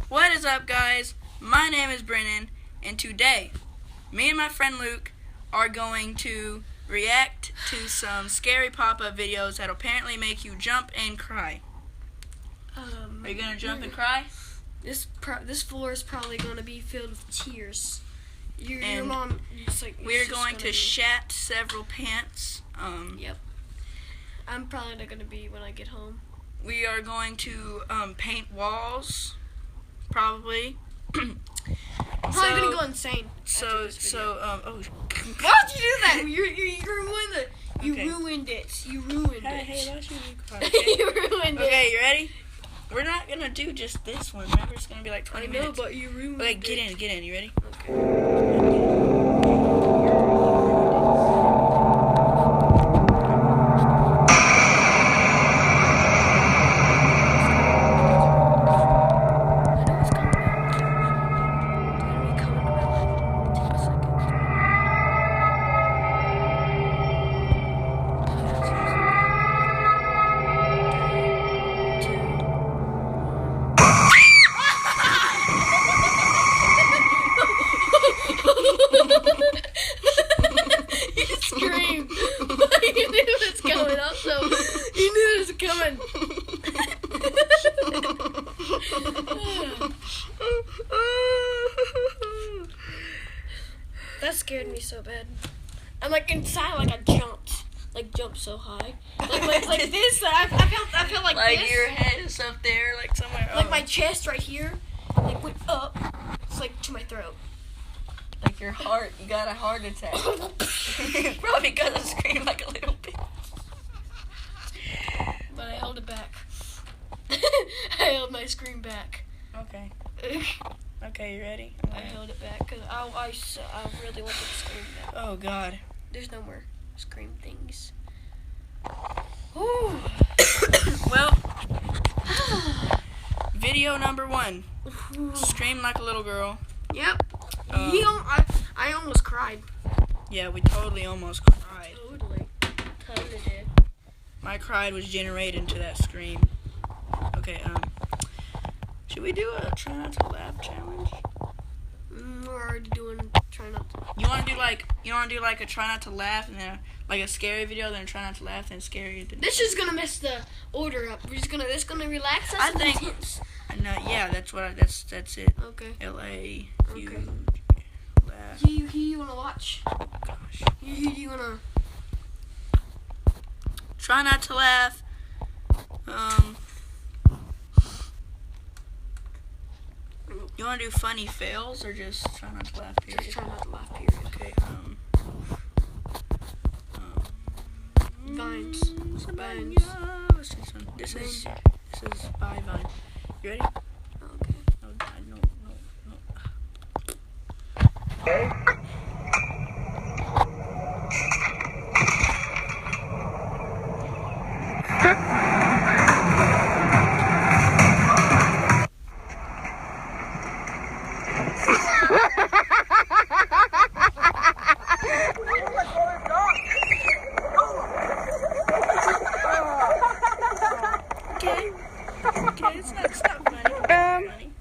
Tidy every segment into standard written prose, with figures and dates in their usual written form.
What is up, guys? My name is Brennan, and today, me and my friend Luke are going to react to some scary pop-up videos that apparently make you jump and cry. Are you gonna jump and cry? This floor is probably gonna be filled with tears. Your mom. We're going to shat several pants. Yep. I'm probably not gonna be when I get home. We are going to paint walls, probably. I'm probably gonna go insane. Oh. Why'd you do that? You ruined it. You ruined it. Hey, why should you cry? You ruined it. Okay, you ready? We're not gonna do just this one. Remember, it's gonna be like 20 minutes. But you ruined it. it. Get in. You ready? Okay. That scared me so bad. I'm like inside, like I jumped so high, like this. I felt like this. Like your head is up there, like somewhere. Like my chest right here, like went up. It's like to my throat. Like your heart, you got a heart attack. Probably because I screamed like a little bit. But I held it back. I held my scream back. Okay. Okay, you ready? I held it back because I really wanted to scream now. Oh, God. There's no more scream things. Well, video number 1. Scream like a little girl. Yep. I almost cried. Yeah, we totally almost cried. Totally did. My cry was generated into that scream. Okay, should we do a try not to laugh challenge? We're already doing try not to. You wanna do like a try not to laugh and then like a scary video, then try not to laugh, then scary. This is gonna mess the order up. This gonna relax us. I think. No, yeah, that's it. Okay. L.A. Okay. You laugh. You wanna watch? Oh gosh. You wanna try not to laugh. You want to do funny fails or just try not to laugh, period? Just try not to laugh, period. Okay, Vines. Let's do this one. This is by Vine. You ready? Okay. Oh, God, no. Okay, it's not funny. Funny.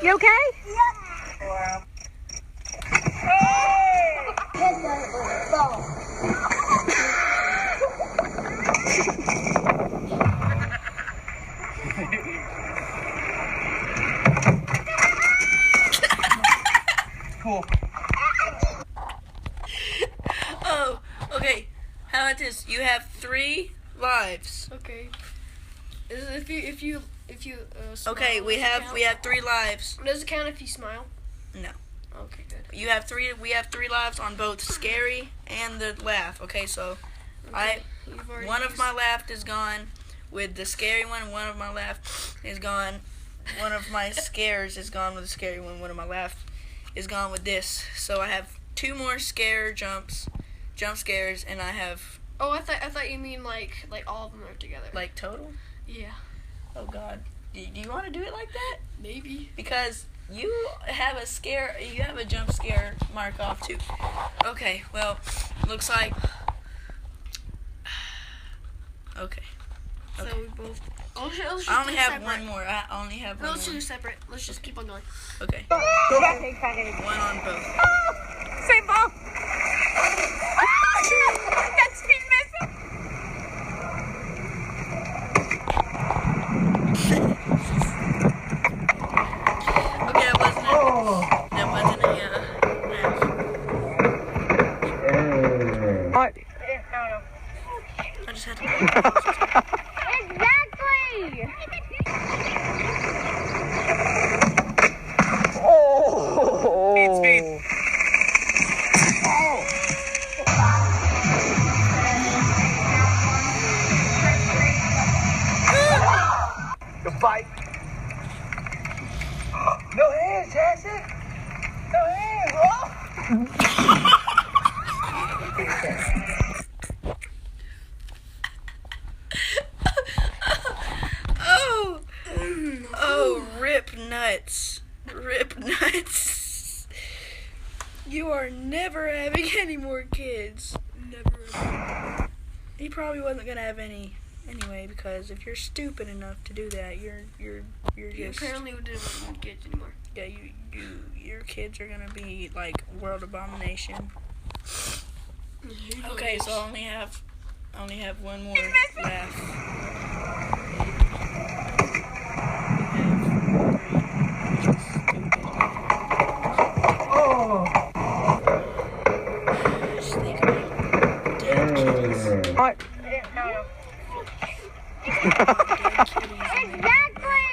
You okay? Cool. Oh, okay. How about this? You have 3 lives. Okay. If you smile, Okay, we have 3 lives. Does it count if you smile? No. Okay, good. We have 3 lives on both scary and the laugh. Okay, so Okay. one of my laugh is gone with the scary one. One of my laugh is gone. One of my scares is gone with the scary one. One of my laugh is gone with this. So I have 2 more jump scares, and I have. Oh, I thought you mean like all of them are together. Like total? Yeah. Oh God. Do you want to do it like that? Maybe. Because You have a scare. You have a jump scare mark off too. Okay. Well, looks like. Okay. So we both. Let's just I only do have separate. one more. I only have one Let's more. do separate. Let's just keep on going. Okay. Go back. One on both. Same ball. That's me missing. Okay, that wasn't a What? I just had to. Exactly. Oh. Speed. Oh. The bike. No hands, Jackson. No hands. Oh. Oh, rip nuts. Rip nuts. You are never having any more kids. Never. He probably wasn't gonna have any anyway, because if you're stupid enough to do that, you're You just apparently didn't want kids anymore. yeah, your kids are gonna be like world abomination. Okay, so I only have one more left. Just think about dead kitties. What? Dead kitties. Exactly.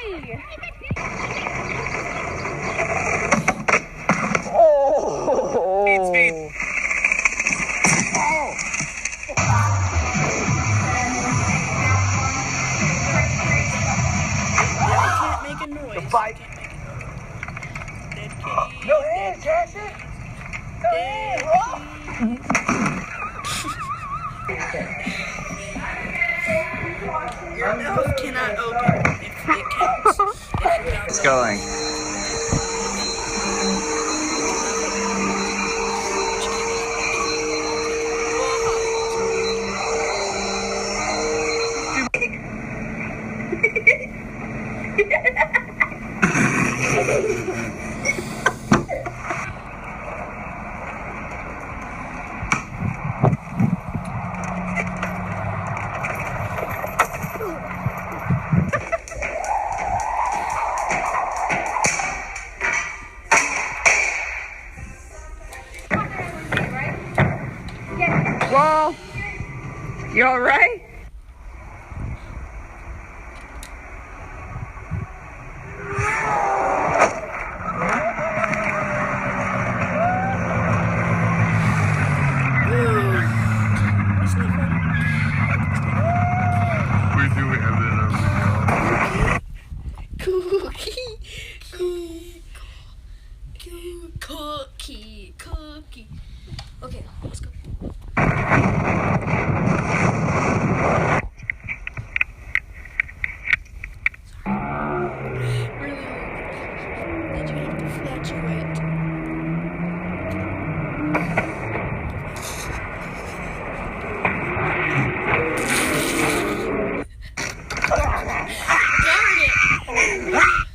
Oh. Speed. Oh. You can't make a noise. The bike. You can't make a noise. Dead kitties. No hands, Jackson. No hands. Your mouth cannot open if it counts. It's going. Whoa. You all right? It's not funny. We do have it on Cookie. Cookie. Okay, let's go. Really? Did you have to fluctuate? Darn it!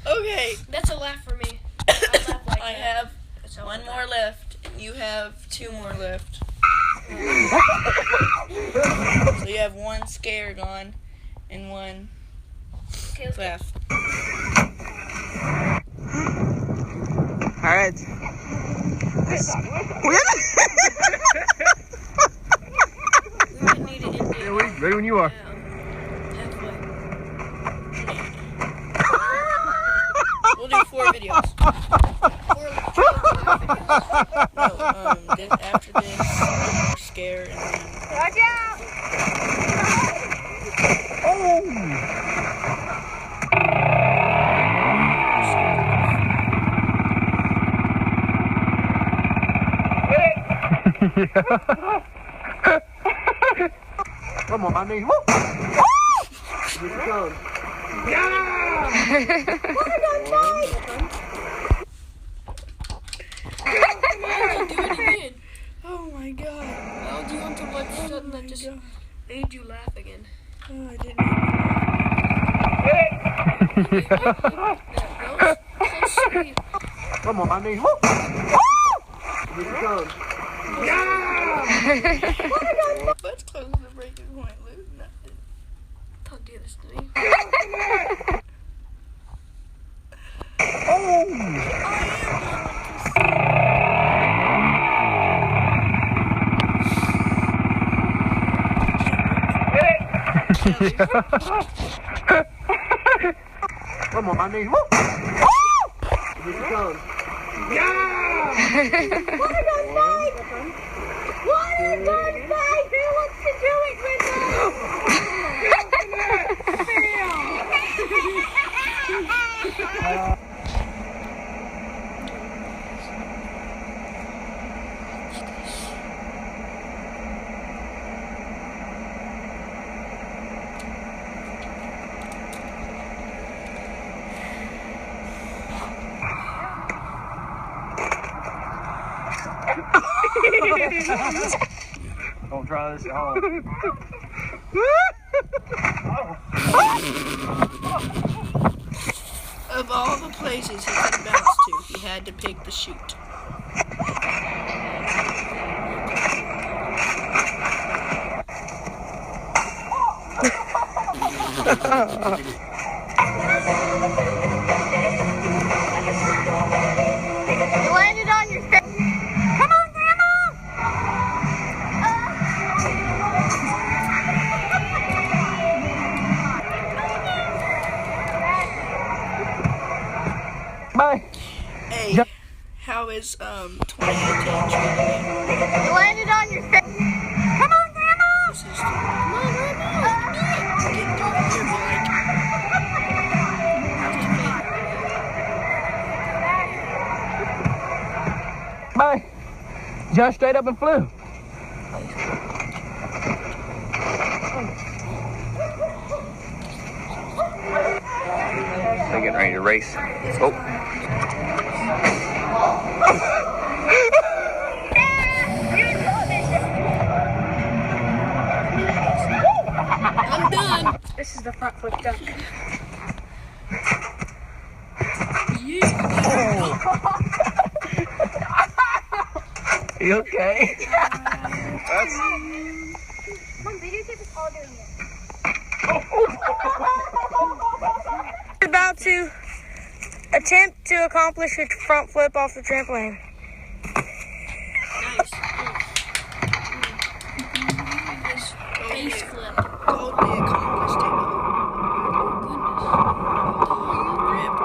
Okay, That's a laugh for me. I laugh like I that. have That's all one I more left, and you have two more left. So you have one scare gone, and one Okay, let's go. left. All right. We might need to end it. Ready when you are. Halfway. We'll do 4 videos. No, after this, scare, and then Watch out! Come on, my knee. Woo! Here it comes. Yeah! God. Made you laugh again. Oh, I didn't. That was so sweet. I'm on my knees. Woo! Here she comes. What's close to the breaking point, Luke? Nothing. Don't do this to me. I'm on my knees. Woo! Here she comes. What are those guys? What are those guys? Who wants to do it with us? Don't try this at home. Of all the places he could bounce to, he had to pick the chute. You landed on your face. Come on, Grandma! Bye. Hey, how is 2018 treating you? You landed on your face. Come on, Grandma! This is get through the year, be like, Bye. Just straight up and flew. They're getting ready to race. Oh. I'm done. This is the front foot duck. You okay? That's... Come on, videotape us all doing it. About to attempt to accomplish a front flip off the trampoline. Nice. Face flip. totally accomplished it. Ripped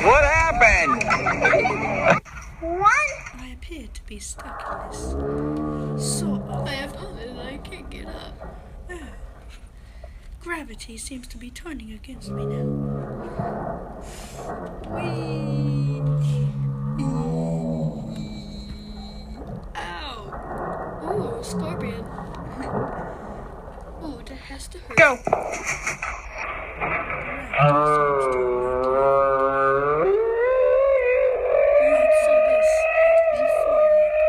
What happened? I appear to be stuck in this sort of. I have fallen and I can't get up. Gravity seems to be turning against me now. Ow. Ooh, scorpion. Oh, that has to hurt. Go.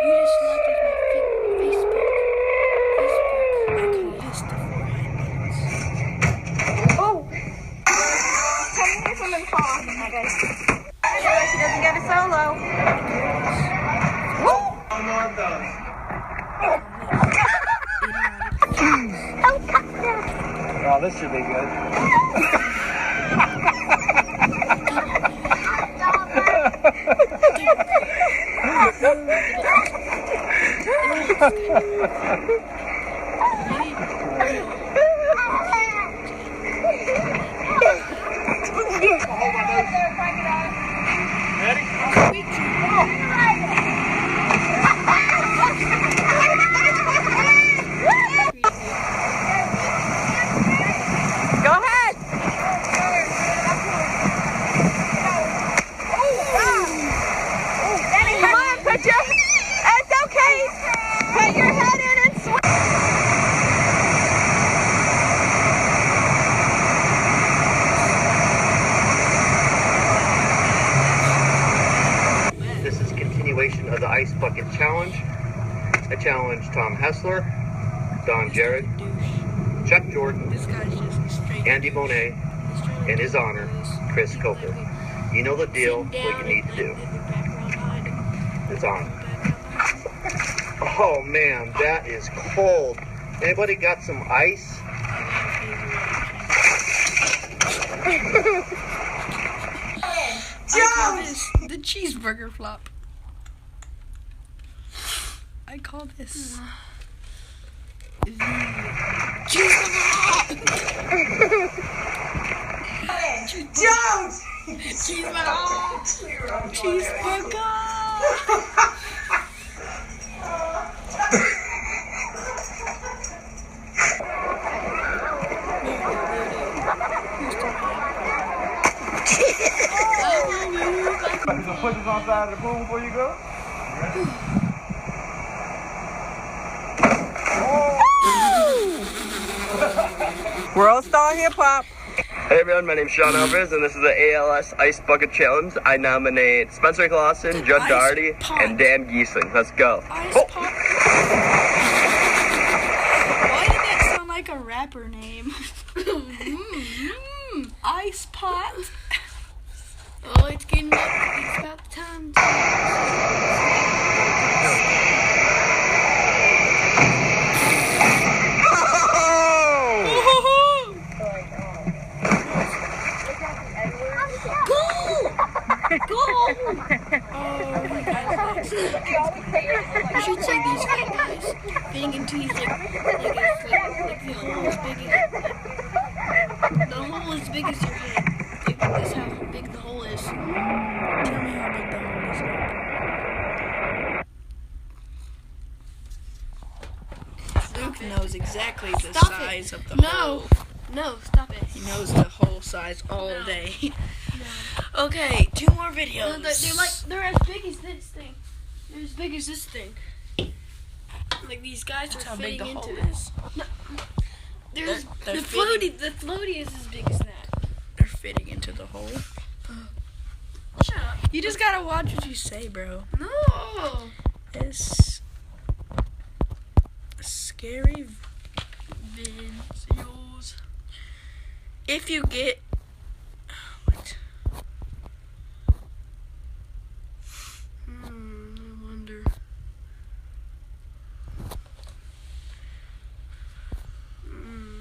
You just looked at my Facebook. Oh! Tell me if someone fall off of my guys. She doesn't get a solo. Don't touch that. Oh, this should be good. Go ahead. Bucket Challenge. I challenge Tom Hessler, Don Jarrett, Chuck Jordan, This guy's just straight. Andy Monet, in his honor, Chris Coker. You know the deal, what you need to do. It's on. Oh man, that is cold. Anybody got some ice? I call this the cheeseburger flop. I call this the Jones! cheeseburger. Some pushes on side of the pool before you go. World Star Hip Hop. Hey everyone, my name's Sean Alvarez, and this is the ALS Ice Bucket Challenge. I nominate Spencer Clausen, Judd Ice Doherty, Pot. and Dan Giesing. Let's go. Ice Oh. Pot. Why did that sound like a rapper name? Ice Pot. Oh, it's getting up. It's about time. You should see these guys fitting into these like the hole as big as the hole as big as your head. Like that's how big the hole is. Tell me how big the hole is. Luke knows exactly the Stop it. size of the No. hole. No, stop it. He knows the whole size all No. day. Okay, 2 more No, videos. they're as big as this thing. They're as big as this thing. Like these guys That's are how big fitting the into hole it. is. There's They're the fitting- floaty is as big as that. They're fitting into the hole. Shut up. You just gotta watch what you say, bro. No. It's scary videos. If you get what? I wonder.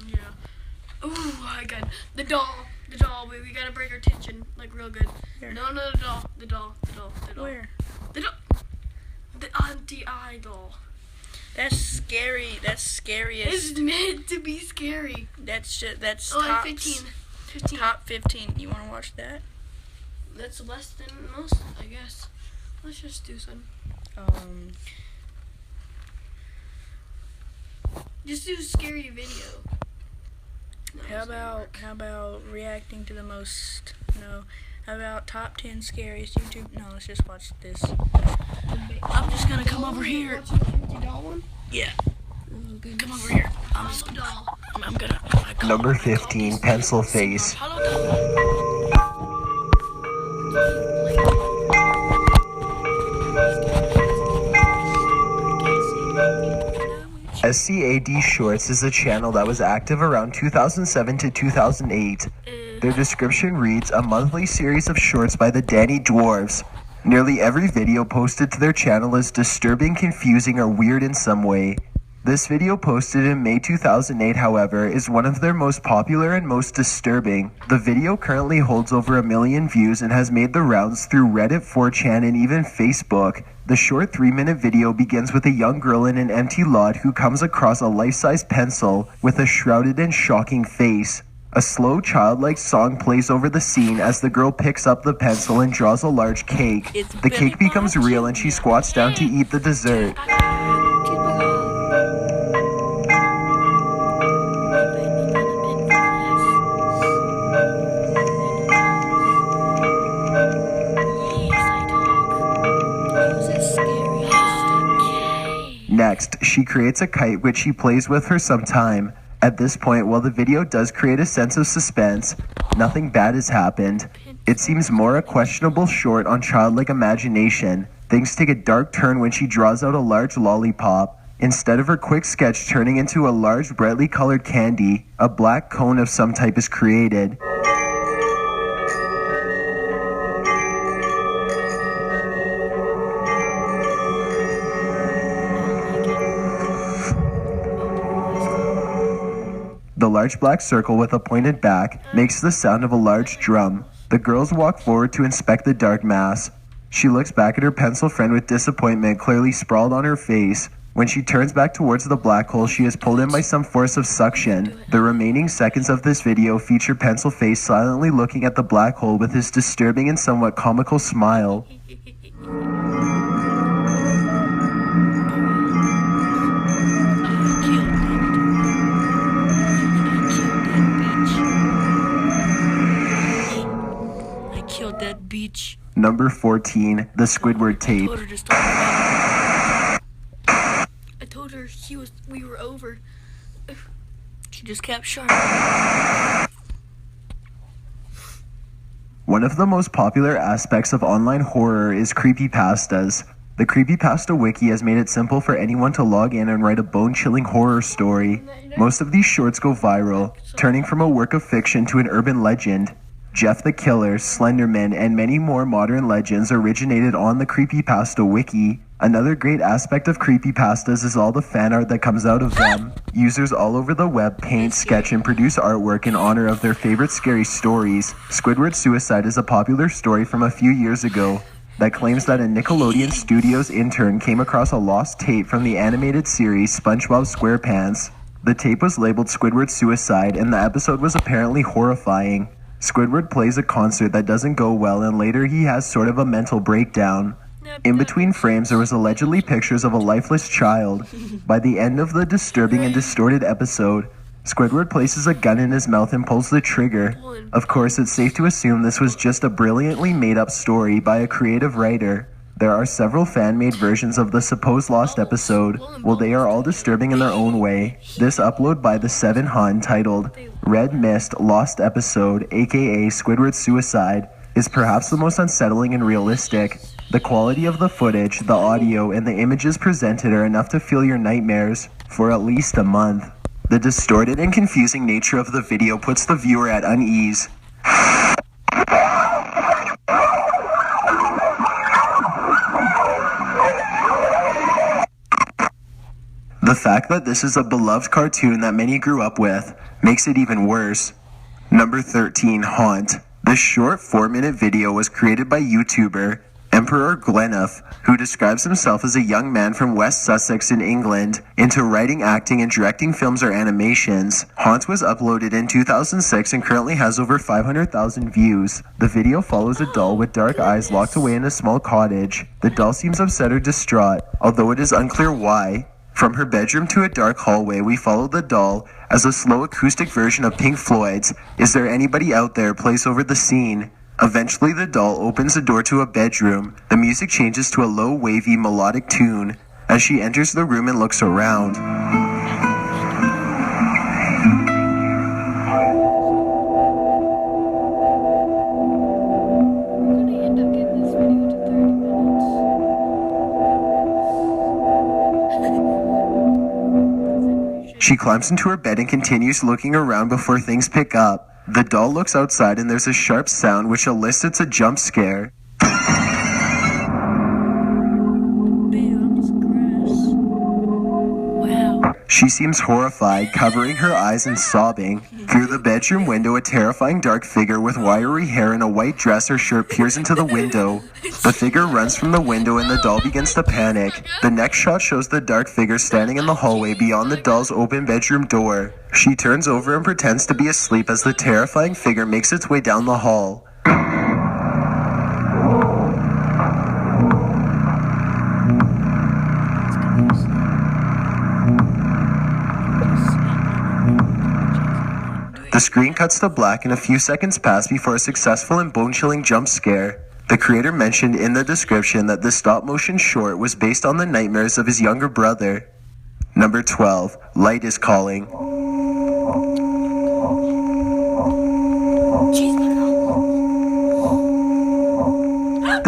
Yeah. Ooh, I got the doll. The doll. We gotta break our tension like real good. Here. No, the doll. The doll. Where? The doll. The anti-eye doll. That's scary. That's scariest. It's meant to be scary. That's Oh, top 15. Top 15. You want to watch that? That's less than most, I guess. Let's just do some. Just do a scary video. No, How it's not about work. reacting to the most? No. How about top 10 scariest YouTube? No, let's just watch this. I'm just gonna come over here. Watching the empty doll one? Yeah. Ooh, good. Come over here. I'm gonna. Number 15, Pencil Face. Hello, doll. SCAD Shorts is a channel that was active around 2007 to 2008. Their description reads, a monthly series of shorts by the Danny Dwarves. Nearly every video posted to their channel is disturbing, confusing, or weird in some way. This video posted in May 2008, however, is one of their most popular and most disturbing. The video currently holds over 1 million views and has made the rounds through Reddit, 4chan, and even Facebook. The short 3-minute video begins with a young girl in an empty lot who comes across a life-size pencil with a shrouded and shocking face. A slow, childlike song plays over the scene as the girl picks up the pencil and draws a large cake. The cake becomes real and she squats down to eat the dessert. Next, she creates a kite which she plays with for some time. At this point, while the video does create a sense of suspense, nothing bad has happened. It seems more a questionable short on childlike imagination things take a dark turn when she draws out a large lollipop. Instead of her quick sketch turning into a large brightly colored candy, a black cone of some type is created. The large black circle with a pointed back makes the sound of a large drum. The girls walk forward to inspect the dark mass. She looks back at her pencil friend with disappointment clearly sprawled on her face. When she turns back towards the black hole, she is pulled in by some force of suction. The remaining seconds of this video feature Pencil Face silently looking at the black hole with his disturbing and somewhat comical smile. That beach. Number 14, the Squidward tape. I told her we were over. She just kept sharp. One of the most popular aspects of online horror is creepypastas. The Creepypasta Wiki has made it simple for anyone to log in and write a bone-chilling horror story. Most of these shorts go viral, turning from a work of fiction to an urban legend. Jeff the Killer, Slenderman, and many more modern legends originated on the Creepypasta Wiki. Another great aspect of creepypastas is all the fan art that comes out of them. Users all over the web paint, sketch, and produce artwork in honor of their favorite scary stories. Squidward Suicide is a popular story from a few years ago that claims that a Nickelodeon Studios intern came across a lost tape from the animated series SpongeBob SquarePants. The tape was labeled Squidward Suicide, and the episode was apparently horrifying. Squidward plays a concert that doesn't go well, and later he has sort of a mental breakdown. In between frames, there was allegedly pictures of a lifeless child. By the end of the disturbing and distorted episode, Squidward places a gun in his mouth and pulls the trigger. Of course, it's safe to assume this was just a brilliantly made-up story by a creative writer. There are several fan-made versions of the supposed lost episode. Well, they are all disturbing in their own way. This upload by the 7 Hun titled Red Mist Lost Episode, aka Squidward Suicide, is perhaps the most unsettling and realistic. The quality of the footage, the audio, and the images presented are enough to fill your nightmares for at least a month. The distorted and confusing nature of the video puts the viewer at unease. The fact that this is a beloved cartoon that many grew up with makes it even worse. Number 13, Haunt. This short 4-minute video was created by YouTuber Emperor Glennuff, who describes himself as a young man from West Sussex in England into writing, acting, and directing films or animations. Haunt was uploaded in 2006 and currently has over 500,000 views. The video follows a doll with dark eyes locked away in a small cottage. The doll seems upset or distraught, although it is unclear why. From her bedroom to a dark hallway, we follow the doll as a slow acoustic version of Pink Floyd's "Is There Anybody Out There" plays over the scene. Eventually, the doll opens the door to a bedroom. The music changes to a low, wavy, melodic tune as she enters the room and looks around. She climbs into her bed and continues looking around before things pick up. The doll looks outside and there's a sharp sound which elicits a jump scare. She seems horrified, covering her eyes and sobbing. Through the bedroom window, a terrifying dark figure with wiry hair and a white dress or shirt peers into the window. The figure runs from the window and the doll begins to panic. The next shot shows the dark figure standing in the hallway beyond the doll's open bedroom door. She turns over and pretends to be asleep as the terrifying figure makes its way down the hall. The screen cuts to black and a few seconds pass before a successful and bone-chilling jump scare. The creator mentioned in the description that this stop-motion short was based on the nightmares of his younger brother. Number 12, Light is Calling.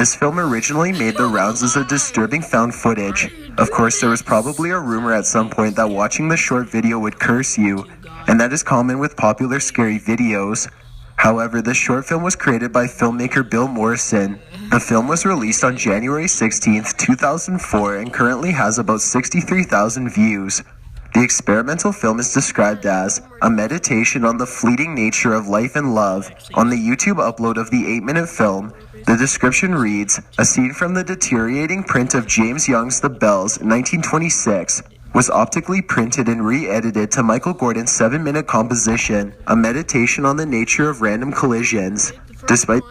This film originally made the rounds as a disturbing found footage. Of course, there was probably a rumor at some point that watching the short video would curse you, and that is common with popular scary videos. However, this short film was created by filmmaker Bill Morrison. The film was released on January 16th, 2004 and currently has about 63,000 views. The experimental film is described as a meditation on the fleeting nature of life and love. On the YouTube upload of the 8-minute film, the description reads, "A scene from the deteriorating print of James Young's The Bells, 1926, was optically printed and re-edited to Michael Gordon's 7-minute composition, a meditation on the nature of random collisions." Despite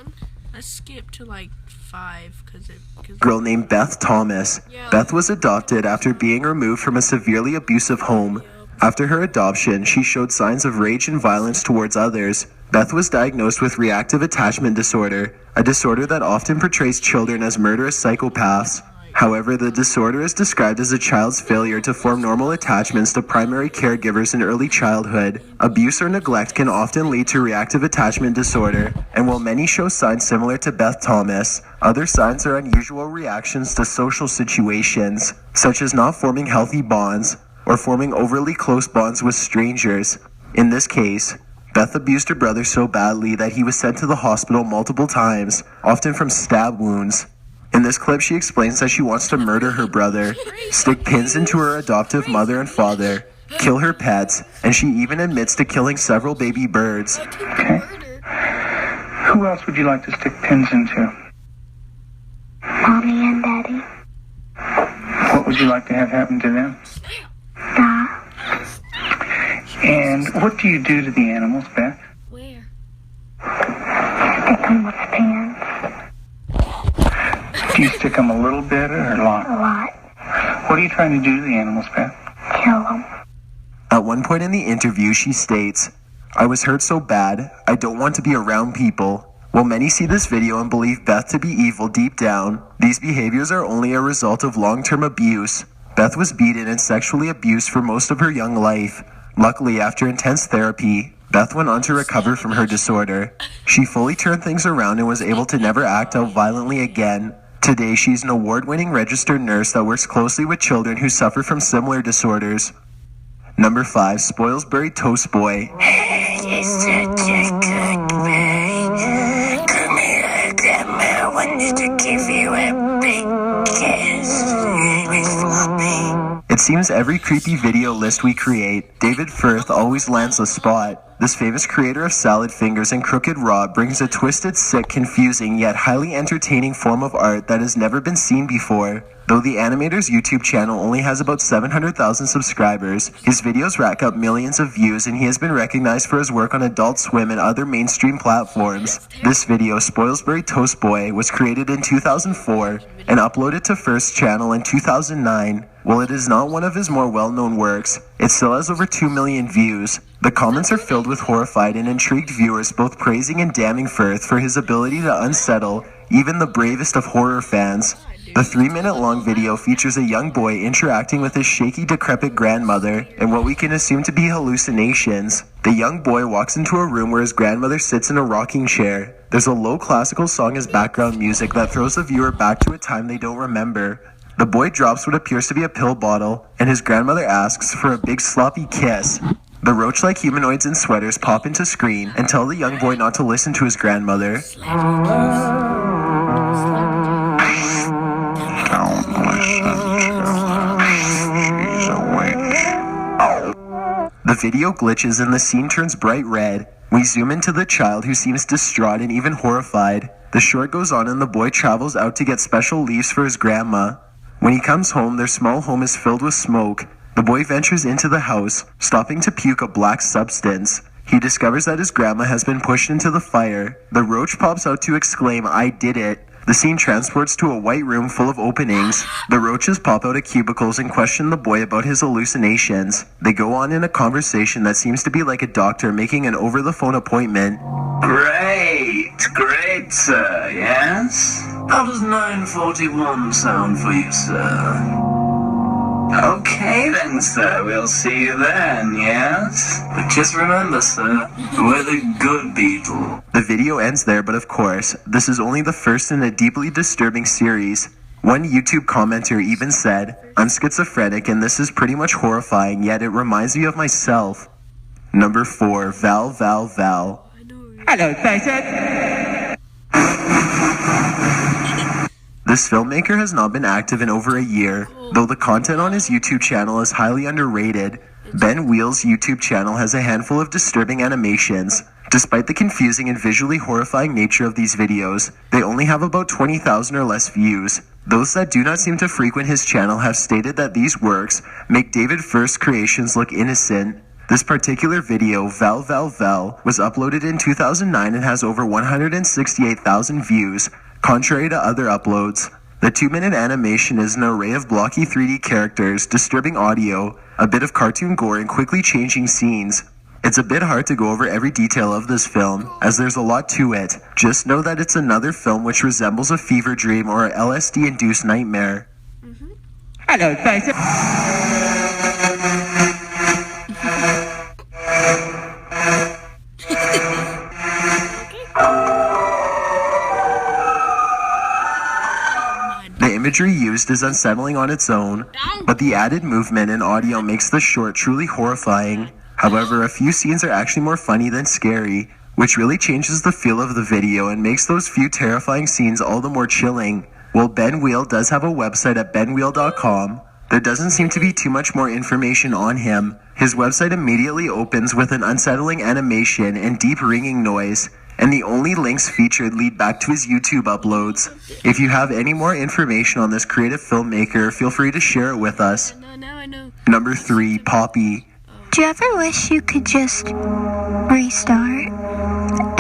I skipped to like 5 because a girl named Beth Thomas. Beth was adopted after being removed from a severely abusive home. After her adoption, she showed signs of rage and violence towards others. Beth was diagnosed with reactive attachment disorder, a disorder that often portrays children as murderous psychopaths. However, the disorder is described as a child's failure to form normal attachments to primary caregivers in early childhood. Abuse or neglect can often lead to reactive attachment disorder, and while many show signs similar to Beth Thomas, other signs are unusual reactions to social situations, such as not forming healthy bonds or forming overly close bonds with strangers. In this case, Beth abused her brother so badly that he was sent to the hospital multiple times, often from stab wounds. In this clip, she explains that she wants to murder her brother, stick pins into her adoptive mother and father, kill her pets, and she even admits to killing several baby birds. Okay. Who else would you like to stick pins into? Mommy and Daddy. What would you like to have happen to them? And what do you do to the animals, Beth? Where? Stick them with pins. Do you stick them a little bit or a lot? A lot. What are you trying to do to the animals, Beth? Kill them. At one point in the interview, she states, "I was hurt so bad, I don't want to be around people." While many see this video and believe Beth to be evil deep down, these behaviors are only a result of long-term abuse. Beth was beaten and sexually abused for most of her young life. Luckily, after intense therapy, Beth went on to recover from her disorder. She fully turned things around and was able to never act out violently again. Today, she's an award-winning registered nurse that works closely with children who suffer from similar disorders. Number 5, Spoilsbury Toast Boy. You're such a good boy. Come here, Grandma wanted to give you a big kiss. It seems every creepy video list we create, David Firth always lands a spot. This famous creator of Salad Fingers and Crooked Raw brings a twisted, sick, confusing, yet highly entertaining form of art that has never been seen before. Though the animator's YouTube channel only has about 700,000 subscribers, his videos rack up millions of views and he has been recognized for his work on Adult Swim and other mainstream platforms. This video, Spoilsbury Toast Boy, was created in 2004 and uploaded to First's channel in 2009. While it is not one of his more well-known works, it still has over 2 million views. The comments are filled with horrified and intrigued viewers both praising and damning Firth for his ability to unsettle even the bravest of horror fans. The 3-minute-long video features a young boy interacting with his shaky, decrepit grandmother and what we can assume to be hallucinations. The young boy walks into a room where his grandmother sits in a rocking chair. There's a low classical song as background music that throws the viewer back to a time they don't remember. The boy drops what appears to be a pill bottle, and his grandmother asks for a big sloppy kiss. The roach-like humanoids in sweaters pop into screen and tell the young boy not to listen to his grandmother. The video glitches and the scene turns bright red. We zoom into the child who seems distraught and even horrified. The short goes on and the boy travels out to get special leaves for his grandma. When he comes home, their small home is filled with smoke. The boy ventures into the house, stopping to puke a black substance. He discovers that his grandma has been pushed into the fire. The roach pops out to exclaim, "I did it." The scene transports to a white room full of openings. The roaches pop out of cubicles and question the boy about his hallucinations. They go on in a conversation that seems to be like a doctor making an over-the-phone appointment. Great, sir, yes? How does 941 sound for you, sir? Okay then, sir. We'll see you then, yes? But just remember, sir, we're the good people. The video ends there, but of course, this is only the first in a deeply disturbing series. One YouTube commenter even said, "I'm schizophrenic and this is pretty much horrifying, yet it reminds me of myself." Number 4, Val. Hello, Tyson. This filmmaker has not been active in over a year, though the content on his YouTube channel is highly underrated. Ben Wheel's YouTube channel has a handful of disturbing animations. Despite the confusing and visually horrifying nature of these videos, they only have about 20,000 or less views. Those that do not seem to frequent his channel have stated that these works make David First's creations look innocent. This particular video, Val, was uploaded in 2009 and has over 168,000 views, contrary to other uploads. The 2-minute animation is an array of blocky 3D characters, disturbing audio, a bit of cartoon gore, and quickly changing scenes. It's a bit hard to go over every detail of this film, as there's a lot to it. Just know that it's another film which resembles a fever dream or a LSD-induced nightmare. Hello, Tyson. The imagery used is unsettling on its own, but the added movement and audio makes the short truly horrifying. However, a few scenes are actually more funny than scary, which really changes the feel of the video and makes those few terrifying scenes all the more chilling. While Ben Wheel does have a website at benwheel.com, there doesn't seem to be too much more information on him. His website immediately opens with an unsettling animation and deep ringing noise, and the only links featured lead back to his YouTube uploads. If you have any more information on this creative filmmaker, feel free to share it with us. Now I know. Number 3, Poppy. Do you ever wish you could just restart?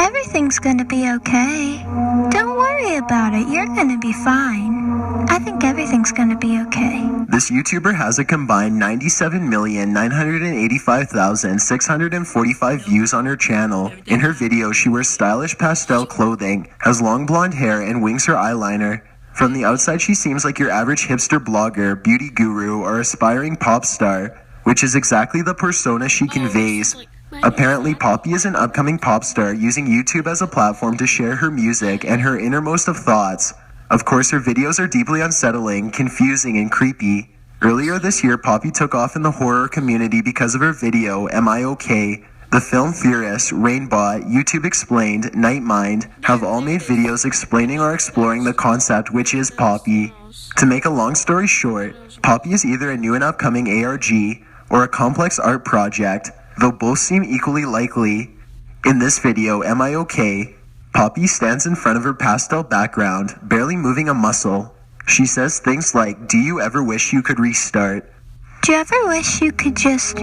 Everything's gonna be okay. Don't worry about it. You're gonna be fine. I think everything's gonna be okay. This YouTuber has a combined 97,985,645 views on her channel. In her video, she wears stylish pastel clothing, has long blonde hair, and wings her eyeliner. From the outside, she seems like your average hipster blogger, beauty guru, or aspiring pop star, which is exactly the persona she conveys. Apparently, Poppy is an upcoming pop star using YouTube as a platform to share her music and her innermost of thoughts. Of course, her videos are deeply unsettling, confusing, and creepy. Earlier this year, Poppy took off in the horror community because of her video, Am I OK? The film theorists, Rainbot, YouTube Explained, Nightmind have all made videos explaining or exploring the concept which is Poppy. To make a long story short, Poppy is either a new and upcoming ARG or a complex art project, though both seem equally likely. In this video, Am I OK? Poppy stands in front of her pastel background, barely moving a muscle. She says things like, "Do you ever wish you could restart?" Do you ever wish you could just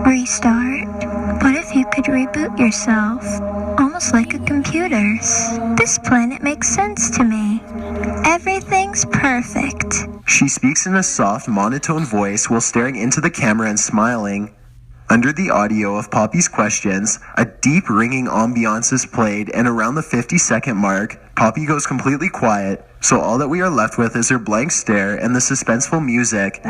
restart? What if you could reboot yourself? Almost like a computer's. This planet makes sense to me. Everything's perfect. She speaks in a soft, monotone voice while staring into the camera and smiling. Under the audio of Poppy's questions, a deep ringing ambiance is played, and around the 50-second mark, Poppy goes completely quiet, so all that we are left with is her blank stare and the suspenseful music.